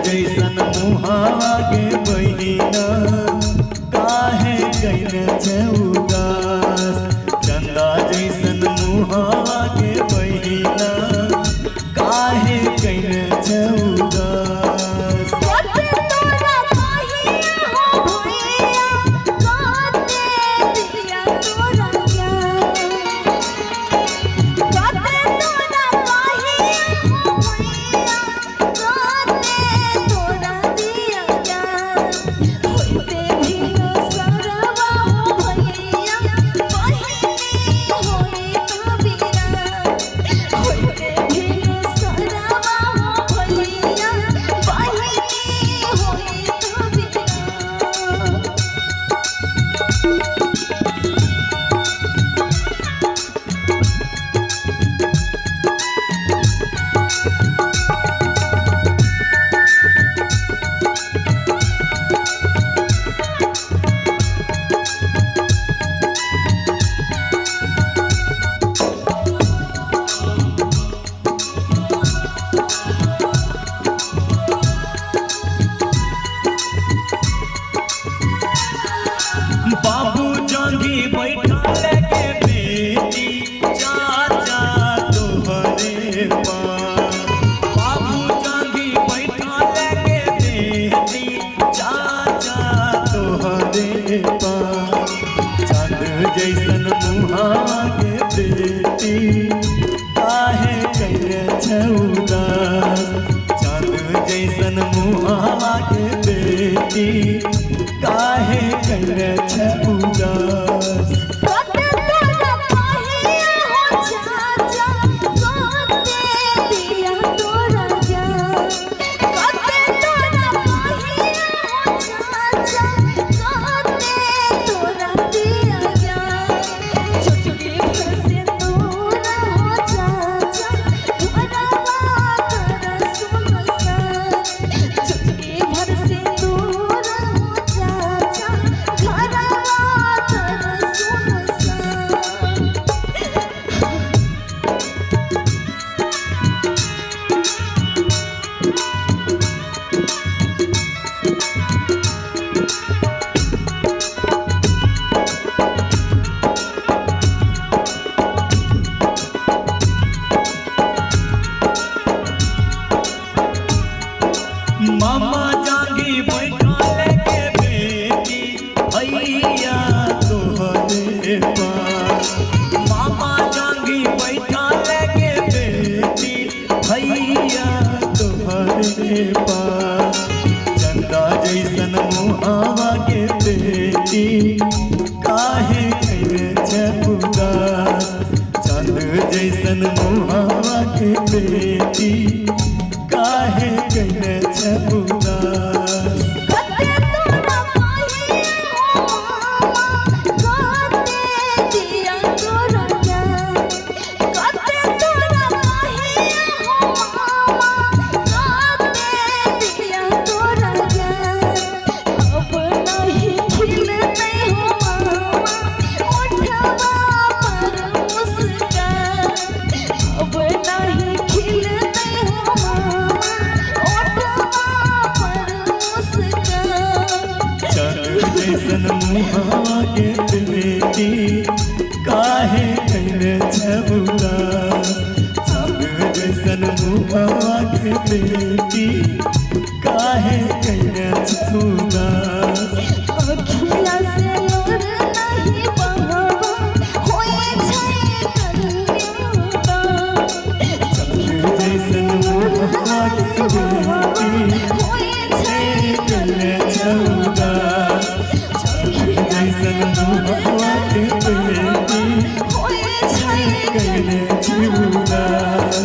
जैसन मुहावा के बहिना काहे कैले छे उदास। चंदा जैसन मुहावा के बहिना काहे कैले छे उदास। बाबू जांगी बैठा लेके बेटी चाचा तोहरे पास। बाबू जांगी बैठा लेके बेटी चाचा तोहरे पास। चांद जैसन मुहावा के बेटी काहे कैले छे उदास। चांद जैसन मुहावा के बेटी काहे कैले छे उदास। मामा जांगी बैठा लेके बेटी भैया तोहरे पास। मामा जांगी बैठा लेके बेटी भैया तोहरे पास। चंदा जैसन मुहावा के बेटी काहे कैले छे उदास। चांद जैसन मुहावा के बेटी काहे कैले छे उदास। जैसन मुहावा के बेटी काहे कैले छे उदास। चांद जैसन मुहावा के बेटी काहे कैले छे उदास। अखिया से नूर नहीं बहवा होए छे कन्यादान। चांद जैसन मुहावा के बेटी होए छे कैले छे उदास। जैसन मुहावा के बेटी होए छे कैले छे उदास।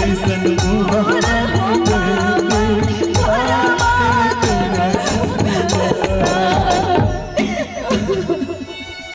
जैसन